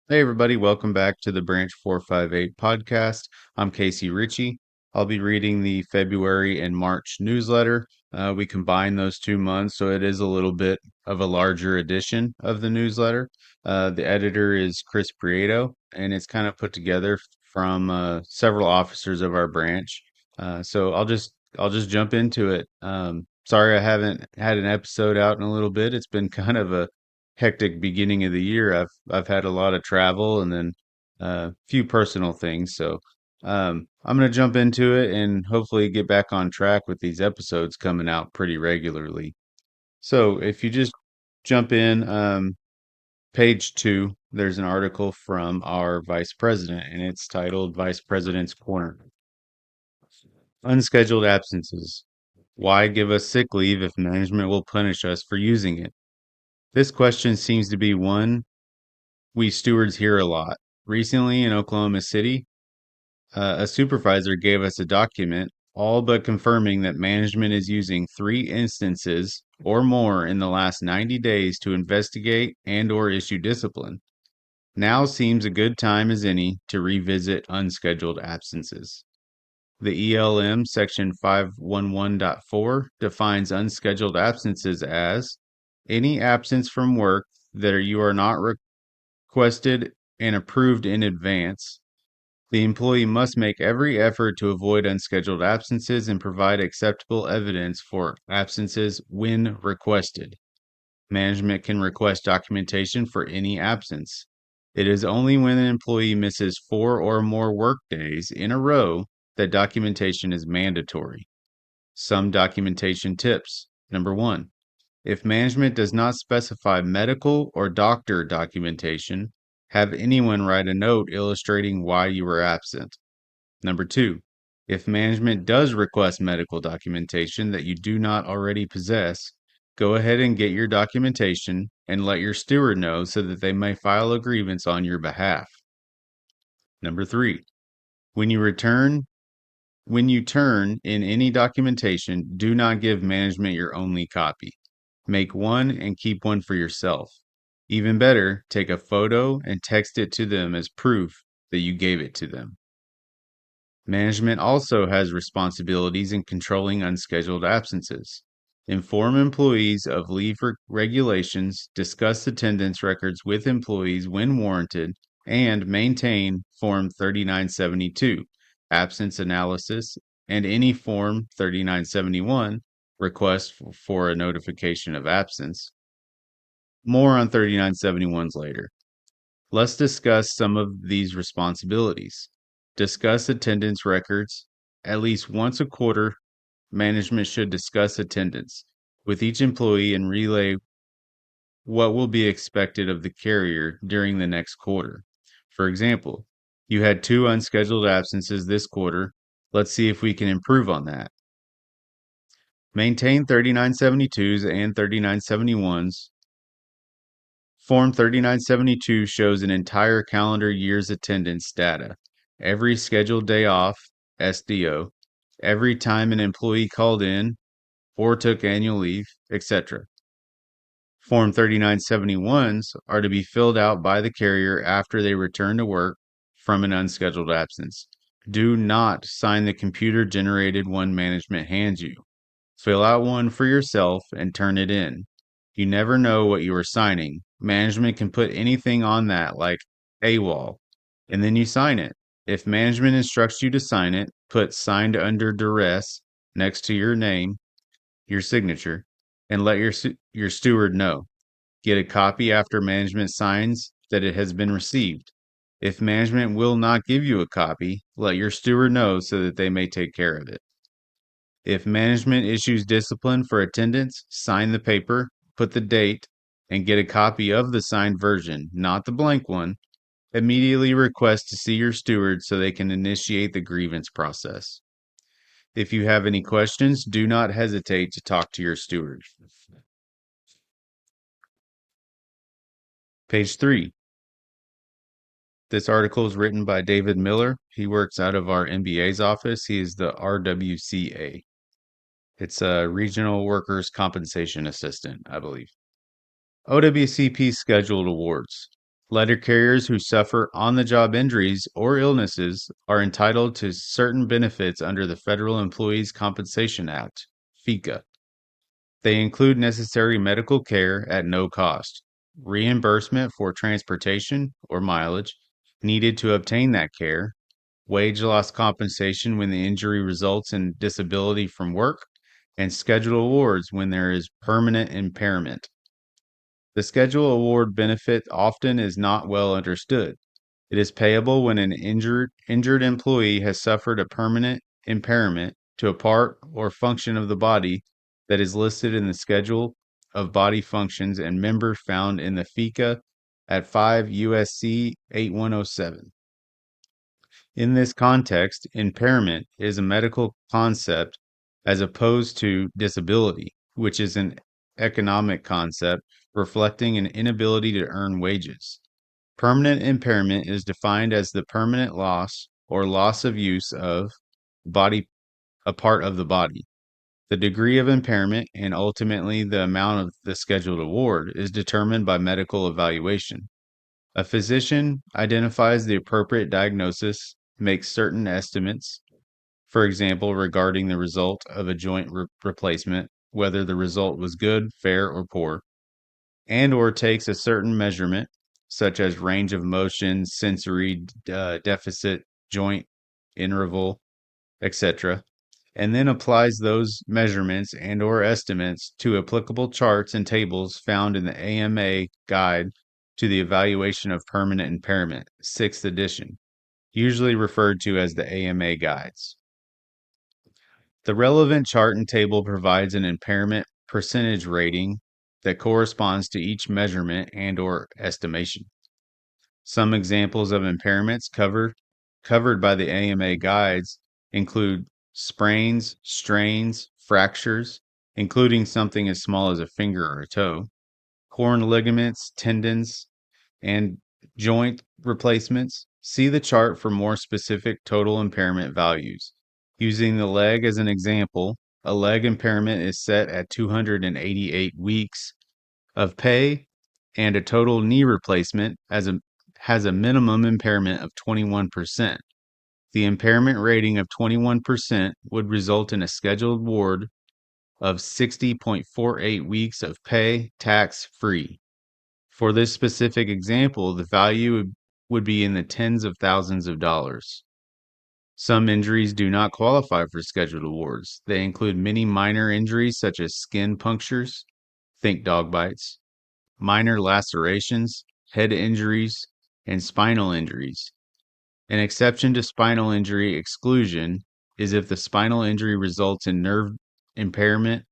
Hey, everybody, welcome back to the Branch 458 podcast. I'm Casey Ritchie. I'll be reading the February and March newsletter. We combine those 2 months, so it is a little bit of a larger edition of the newsletter. The editor is Chris Prieto, and it's kind of put together from several officers of our branch. So I'll just jump into it. Sorry I haven't had an episode out in a little bit. It's been kind of a hectic beginning of the year. I've had a lot of travel and then a few personal things. So I'm gonna jump into it and hopefully get back on track with these episodes coming out pretty regularly. So if you just jump in, page 2, there's an article from our vice president, and it's titled "Vice President's Corner." Unscheduled absences. Why give us sick leave if management will punish us for using it? This question seems to be one we stewards hear a lot. Recently in Oklahoma City, a supervisor gave us a document all but confirming that management is using 3 instances or more in the last 90 days to investigate and or issue discipline. Now seems a good time as any to revisit unscheduled absences. The ELM section 511.4 defines unscheduled absences as any absence from work that you are not requested and approved in advance. The employee must make every effort to avoid unscheduled absences and provide acceptable evidence for absences when requested. Management can request documentation for any absence. It is only when an employee misses 4 or more work days in a row that documentation is mandatory. Some documentation tips. Number 1. If management does not specify medical or doctor documentation, have anyone write a note illustrating why you were absent. Number 2, if management does request medical documentation that you do not already possess, go ahead and get your documentation and let your steward know so that they may file a grievance on your behalf. Number 3, when you turn in any documentation, do not give management your only copy. Make one and keep one for yourself. Even better, take a photo and text it to them as proof that you gave it to them. Management also has responsibilities in controlling unscheduled absences. Inform employees of leave regulations, discuss attendance records with employees when warranted, and maintain Form 3972, absence analysis, and any Form 3971, request for a notification of absence. More on 3971s later. Let's discuss some of these responsibilities. Discuss attendance records. At least once a quarter, management should discuss attendance with each employee and relay what will be expected of the carrier during the next quarter. For example, you had 2 unscheduled absences this quarter. Let's see if we can improve on that. Maintain 3972s and 3971s. Form 3972 shows an entire calendar year's attendance data, every scheduled day off, SDO, every time an employee called in or took annual leave, etc. Form 3971s are to be filled out by the carrier after they return to work from an unscheduled absence. Do not sign the computer-generated one management hands you. Fill out one for yourself and turn it in. You never know what you are signing. Management can put anything on that, like AWOL, and then you sign it. If management instructs you to sign it, put signed under duress next to your name, your signature, and let your steward know. Get a copy after management signs that it has been received. If management will not give you a copy, let your steward know so that they may take care of it. If management issues discipline for attendance, sign the paper, put the date, and get a copy of the signed version, not the blank one. Immediately request to see your steward so they can initiate the grievance process. If you have any questions, do not hesitate to talk to your steward. Page 3. This article is written by David Miller. He works out of our MBA's office. He is the RWCA. It's a Regional Workers' Compensation Assistant, I believe. OWCP scheduled awards. Letter carriers who suffer on the job injuries or illnesses are entitled to certain benefits under the Federal Employees Compensation Act, FECA. They include necessary medical care at no cost, reimbursement for transportation or mileage needed to obtain that care, wage loss compensation when the injury results in disability from work, and schedule awards when there is permanent impairment. The schedule award benefit often is not well understood. It is payable when an injured employee has suffered a permanent impairment to a part or function of the body that is listed in the schedule of body functions and members found in the FICA at 5 USC 8107. In this context, impairment is a medical concept as opposed to disability, which is an economic concept reflecting an inability to earn wages. Permanent impairment is defined as the permanent loss or loss of use of body a part of the body. The degree of impairment and ultimately the amount of the scheduled award is determined by medical evaluation. A physician identifies the appropriate diagnosis, makes certain estimates, for example, regarding the result of a joint replacement, whether the result was good, fair, or poor, and or takes a certain measurement, such as range of motion, sensory deficit, joint interval, etc., and then applies those measurements and or estimates to applicable charts and tables found in the AMA Guide to the Evaluation of Permanent Impairment, 6th edition, usually referred to as the AMA Guides. The relevant chart and table provides an impairment percentage rating that corresponds to each measurement and or estimation. Some examples of impairments covered by the AMA guides include sprains, strains, fractures, including something as small as a finger or a toe, torn ligaments, tendons, and joint replacements. See the chart for more specific total impairment values. Using the leg as an example, a leg impairment is set at 288 weeks of pay, and a total knee replacement has a minimum impairment of 21%. The impairment rating of 21% would result in a scheduled award of 60.48 weeks of pay tax-free. For this specific example, the value would be in the tens of thousands of dollars. Some injuries do not qualify for scheduled awards. They include many minor injuries such as skin punctures, think dog bites, minor lacerations, head injuries, and spinal injuries. An exception to spinal injury exclusion is if the spinal injury results in nerve impairment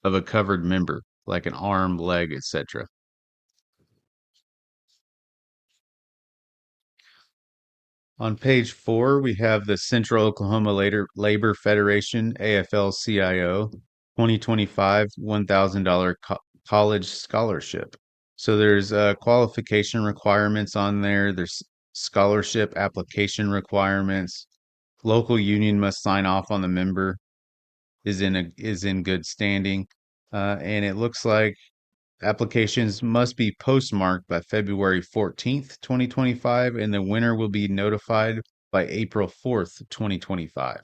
of a covered member, like an arm, leg, etc. On page 4, we have the Central Oklahoma Labor Federation, AFL-CIO, 2025 $1,000 college scholarship. So there's qualification requirements on there. There's scholarship application requirements. Local union must sign off on the member is in good standing, and it looks like applications must be postmarked by February 14th, 2025, and the winner will be notified by April 4th, 2025.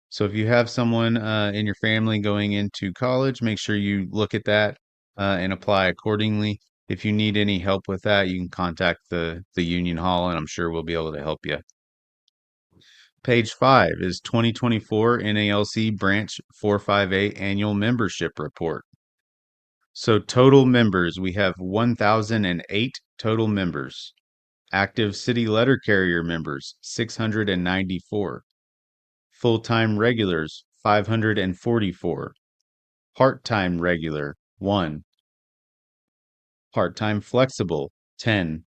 So if you have someone in your family going into college, make sure you look at that and apply accordingly. If you need any help with that, you can contact the Union Hall, and I'm sure we'll be able to help you. Page 5 is 2024 NALC Branch 458 Annual Membership Report. So total members, we have 1,008 total members. Active city letter carrier members, 694. Full-time regulars, 544. Part-time regular, 1. Part-time flexible, 10.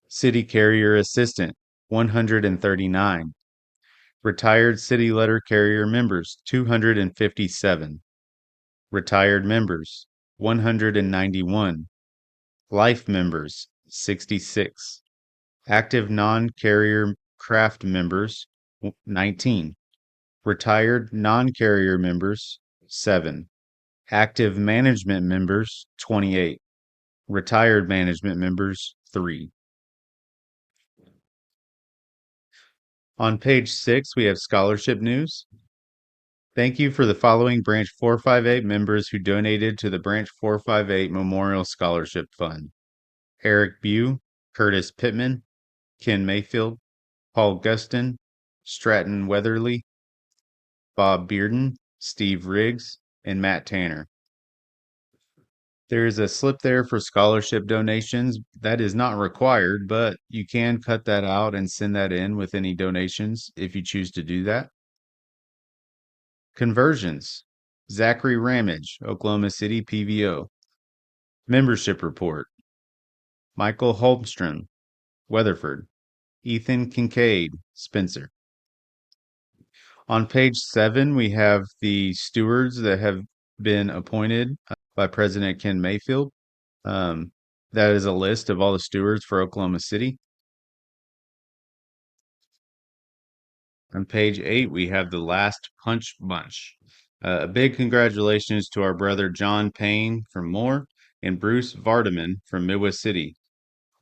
City carrier assistant, 139. Retired city letter carrier members, 257. Retired members, 191. Life members, 66. Active non-carrier craft members, 19. Retired non-carrier members, 7. Active management members, 28. Retired management members, 3. On page 6, we have scholarship news. Thank you for the following Branch 458 members who donated to the Branch 458 Memorial Scholarship Fund: Eric Bew, Curtis Pittman, Ken Mayfield, Paul Guston, Stratton Weatherly, Bob Bearden, Steve Riggs, and Matt Tanner. There is a slip there for scholarship donations. That is not required, but you can cut that out and send that in with any donations if you choose to do that. Conversions: Zachary Ramage, Oklahoma City PVO. Membership report: Michael Holmstrom, Weatherford. Ethan Kincaid, Spencer. On page 7, we have the stewards that have been appointed by President Ken Mayfield. That is a list of all the stewards for Oklahoma City. On page 8, we have the last punch bunch. A big congratulations to our brother John Payne from Moore and Bruce Vardaman from Midwest City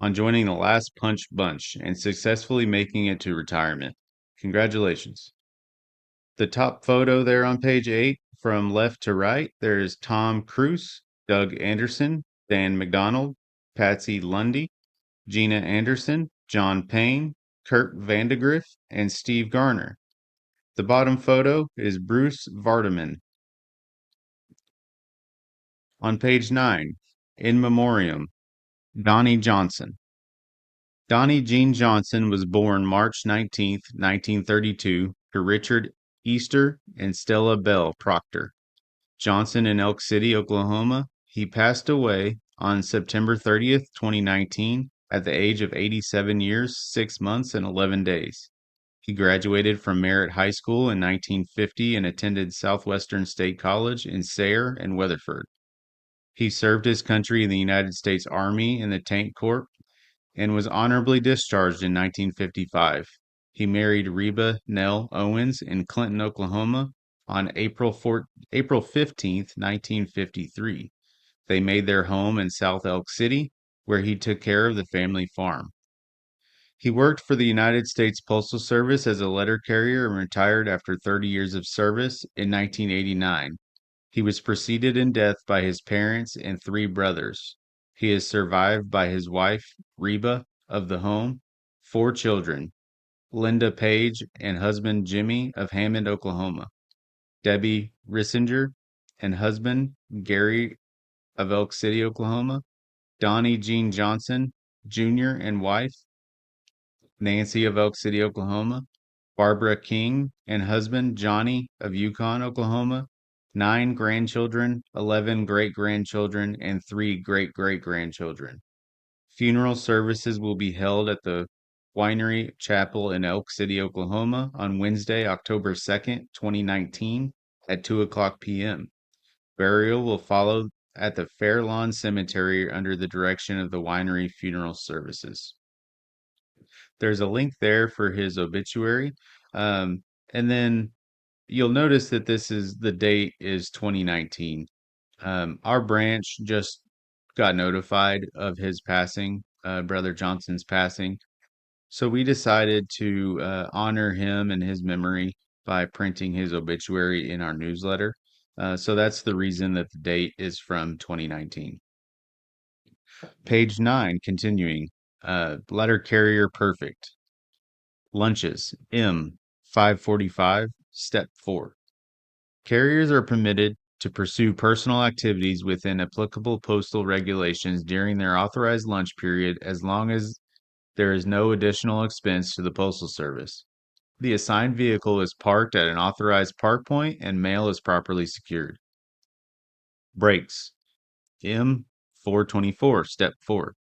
on joining the last punch bunch and successfully making it to retirement. Congratulations. The top photo there on page 8, from left to right, there's Tom Cruise, Doug Anderson, Dan McDonald, Patsy Lundy, Gina Anderson, John Payne, Kurt Vandegrift, and Steve Garner. The bottom photo is Bruce Vardaman. On page 9, in memoriam, Donnie Johnson. Donnie Jean Johnson was born March 19, 1932, to Richard Easter and Stella Bell Proctor Johnson in Elk City, Oklahoma. He passed away on September 30th, 2019, at the age of 87 years, 6 months, and 11 days. He graduated from Merritt High School in 1950 and attended Southwestern State College in Sayre and Weatherford. He served his country in the United States Army in the Tank Corps and was honorably discharged in 1955. He married Reba Nell Owens in Clinton, Oklahoma on April 15th, 1953. They made their home in South Elk City, where he took care of the family farm. He worked for the United States Postal Service as a letter carrier and retired after 30 years of service in 1989. He was preceded in death by his parents and 3 brothers. He is survived by his wife, Reba, of the home, 4 children, Linda Page and husband Jimmy of Hammond, Oklahoma, Debbie Rissinger and husband Gary of Elk City, Oklahoma, Donnie Jean Johnson Jr. and wife, Nancy of Elk City, Oklahoma, Barbara King and husband Johnny of Yukon, Oklahoma, 9 grandchildren, 11 great-grandchildren, and 3 great-great-grandchildren. Funeral services will be held at the Winery Chapel in Elk City, Oklahoma on Wednesday, October 2nd, 2019 at 2:00 p.m. Burial will follow at the Fair Lawn Cemetery under the direction of the Winery Funeral Services. There's a link there for his obituary. And then you'll notice that the date is 2019. Our branch just got notified of his passing, Brother Johnson's passing. So we decided to honor him and his memory by printing his obituary in our newsletter. So that's the reason that the date is from 2019. Page 9, continuing. Letter carrier perfect. Lunches, M, 5:45, step 4. Carriers are permitted to pursue personal activities within applicable postal regulations during their authorized lunch period as long as there is no additional expense to the Postal Service. The assigned vehicle is parked at an authorized park point and mail is properly secured. Breaks, M, 424, step 4.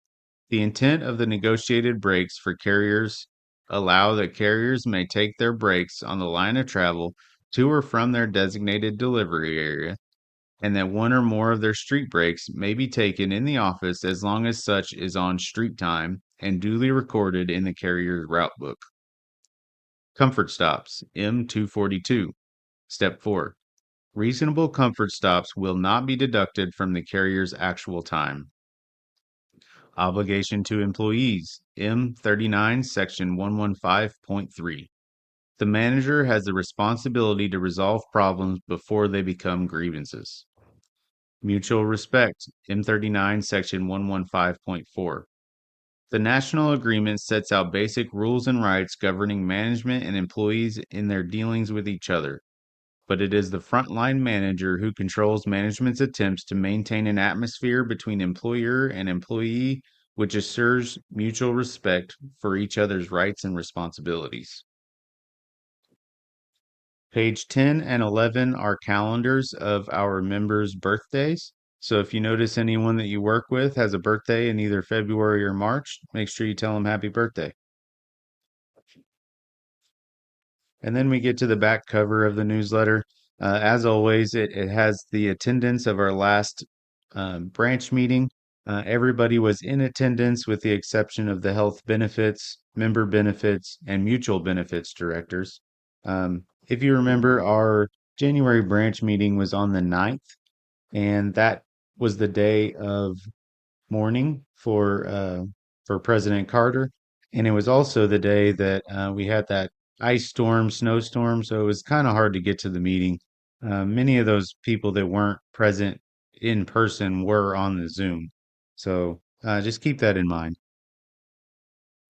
The intent of the negotiated breaks for carriers allow that carriers may take their breaks on the line of travel to or from their designated delivery area, and that one or more of their street breaks may be taken in the office as long as such is on street time and duly recorded in the carrier's route book. Comfort stops, M242. Step 4. Reasonable comfort stops will not be deducted from the carrier's actual time. Obligation to employees, M39, section 115.3. The manager has the responsibility to resolve problems before they become grievances. Mutual respect, M39, Section 115.4. The national agreement sets out basic rules and rights governing management and employees in their dealings with each other, but it is the frontline manager who controls management's attempts to maintain an atmosphere between employer and employee which assures mutual respect for each other's rights and responsibilities. Page 10 and 11 are calendars of our members' birthdays. So if you notice anyone that you work with has a birthday in either February or March, make sure you tell them happy birthday. And then we get to the back cover of the newsletter. As always, it has the attendance of our last branch meeting. Everybody was in attendance with the exception of the health benefits, member benefits, and mutual benefits directors. If you remember, our January branch meeting was on the 9th, and that was the day of mourning for President Carter, and it was also the day that we had that ice storm, snowstorm. So it was kind of hard to get to the meeting. Many of those people that weren't present in person were on the Zoom, so just keep that in mind.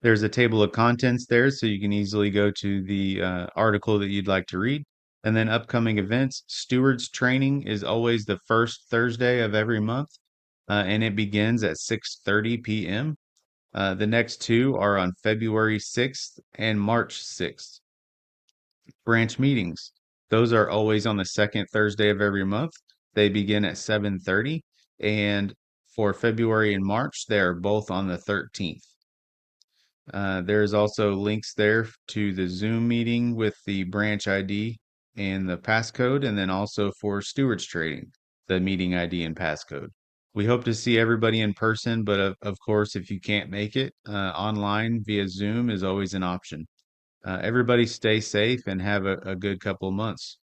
There's a table of contents there, so you can easily go to the article that you'd like to read. And then upcoming events, Stewards Training is always the first Thursday of every month, and it begins at 6:30 p.m. The next two are on February 6th and March 6th. Branch meetings, those are always on the second Thursday of every month. They begin at 7:30, and for February and March, they are both on the 13th. There's also links there to the Zoom meeting with the branch ID and the passcode, and then also for Stewards Trading, the meeting ID and passcode. We hope to see everybody in person, but of course, if you can't make it, online via Zoom is always an option. Everybody stay safe and have a good couple of months.